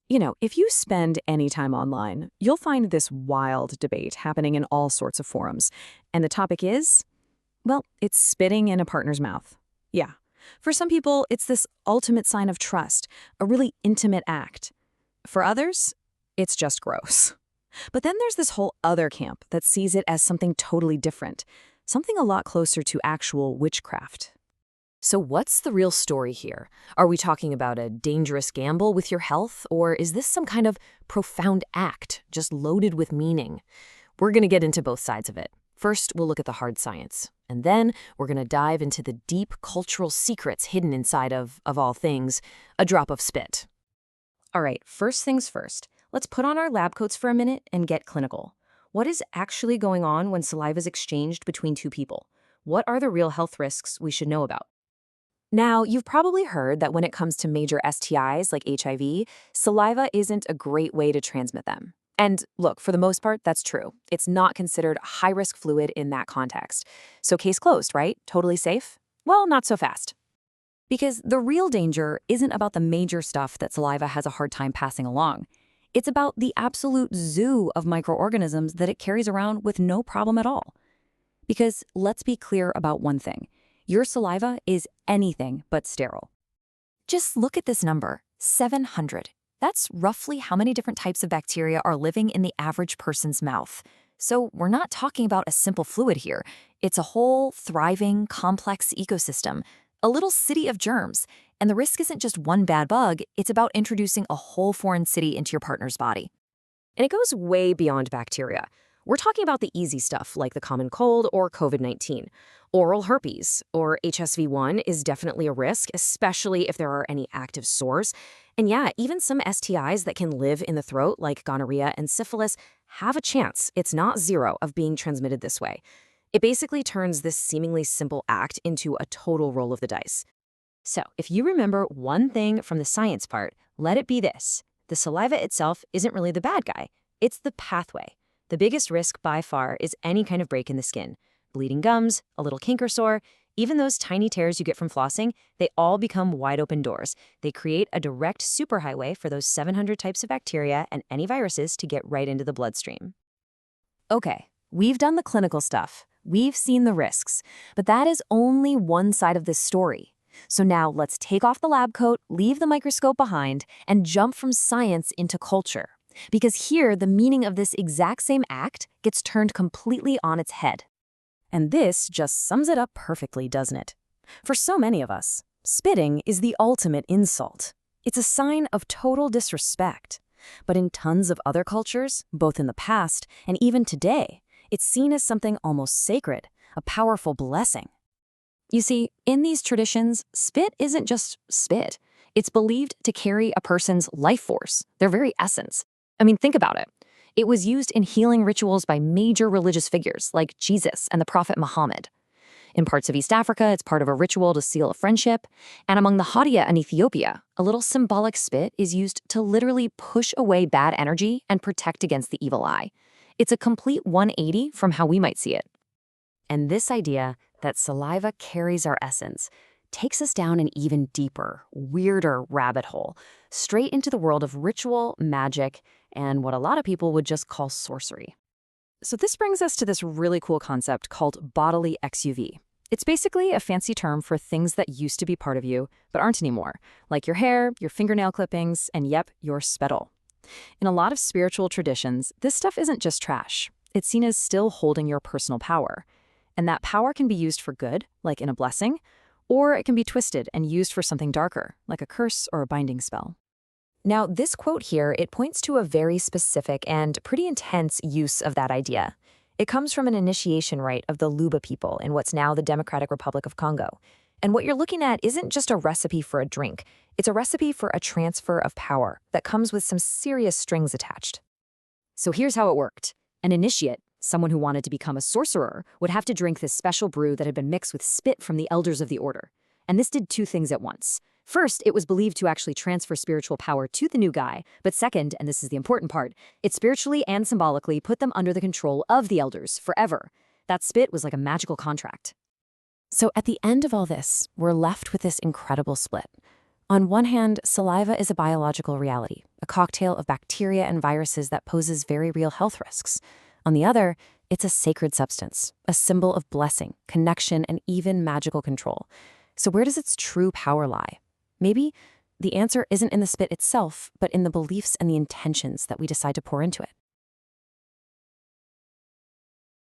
If you spend any time online, you'll find this wild debate happening in all sorts of forums. And the topic is, well, it's spitting in a partner's mouth. Yeah. For some people, it's this ultimate sign of trust, a really intimate act. For others, it's just gross. But then there's this whole other camp that sees it as something totally different, something a lot closer to actual witchcraft. So what's the real story here? Are we talking about a dangerous gamble with your health, or is this some kind of profound act, just loaded with meaning? We're going to get into both sides of it. First, we'll look at the hard science, and then we're going to dive into the deep cultural secrets hidden inside of all things, a drop of spit. All right, first things first. Let's put on our lab coats for a minute and get clinical. What is actually going on when saliva is exchanged between two people? What are the real health risks we should know about? Now, you've probably heard that when it comes to major STIs like HIV, saliva isn't a great way to transmit them. And look, for the most part, that's true. It's not considered a high-risk fluid in that context. So case closed, right? Totally safe? Well, not so fast. Because the real danger isn't about the major stuff that saliva has a hard time passing along. It's about the absolute zoo of microorganisms that it carries around with no problem at all. Because let's be clear about one thing. Your saliva is anything but sterile. Just look at this number, 700. That's roughly how many different types of bacteria are living in the average person's mouth. So we're not talking about a simple fluid here. It's a whole, thriving, complex ecosystem, a little city of germs. And the risk isn't just one bad bug, it's about introducing a whole foreign city into your partner's body. And it goes way beyond bacteria. We're talking about the easy stuff like the common cold or COVID-19. Oral herpes or HSV-1 is definitely a risk, especially if there are any active sores. And yeah, even some STIs that can live in the throat like gonorrhea and syphilis have a chance, it's not zero, of being transmitted this way. It basically turns this seemingly simple act into a total roll of the dice. So if you remember one thing from the science part, let it be this. The saliva itself isn't really the bad guy. It's the pathway. The biggest risk by far is any kind of break in the skin. Bleeding gums, a little kink or sore, even those tiny tears you get from flossing, they all become wide open doors. They create a direct superhighway for those 700 types of bacteria and any viruses to get right into the bloodstream. Okay, we've done the clinical stuff. We've seen the risks. But that is only one side of this story. So now let's take off the lab coat, leave the microscope behind, and jump from science into culture. Because here, the meaning of this exact same act gets turned completely on its head. And this just sums it up perfectly, doesn't it? For so many of us, spitting is the ultimate insult. It's a sign of total disrespect. But in tons of other cultures, both in the past and even today, it's seen as something almost sacred, a powerful blessing. You see, in these traditions, spit isn't just spit. It's believed to carry a person's life force, their very essence. I mean, think about it. It was used in healing rituals by major religious figures like Jesus and the Prophet Muhammad. In parts of East Africa, it's part of a ritual to seal a friendship. And among the Hadia in Ethiopia, a little symbolic spit is used to literally push away bad energy and protect against the evil eye. It's a complete 180 from how we might see it. And this idea that saliva carries our essence takes us down an even deeper, weirder rabbit hole, straight into the world of ritual, magic, and what a lot of people would just call sorcery. So this brings us to this really cool concept called bodily XUV. It's basically a fancy term for things that used to be part of you, but aren't anymore, like your hair, your fingernail clippings, and yep, your spittle. In a lot of spiritual traditions, this stuff isn't just trash. It's seen as still holding your personal power. And that power can be used for good, like in a blessing, or it can be twisted and used for something darker, like a curse or a binding spell. Now, this quote here, it points to a very specific and pretty intense use of that idea. It comes from an initiation rite of the Luba people in what's now the Democratic Republic of Congo. And what you're looking at isn't just a recipe for a drink. It's a recipe for a transfer of power that comes with some serious strings attached. So here's how it worked. An initiate, someone who wanted to become a sorcerer, would have to drink this special brew that had been mixed with spit from the elders of the order. And this did two things at once. First, it was believed to actually transfer spiritual power to the new guy. But second, and this is the important part, it spiritually and symbolically put them under the control of the elders forever. That spit was like a magical contract. So at the end of all this, we're left with this incredible split. On one hand, saliva is a biological reality, a cocktail of bacteria and viruses that poses very real health risks. On the other, it's a sacred substance, a symbol of blessing, connection, and even magical control. So where does its true power lie? Maybe the answer isn't in the spit itself, but in the beliefs and the intentions that we decide to pour into it.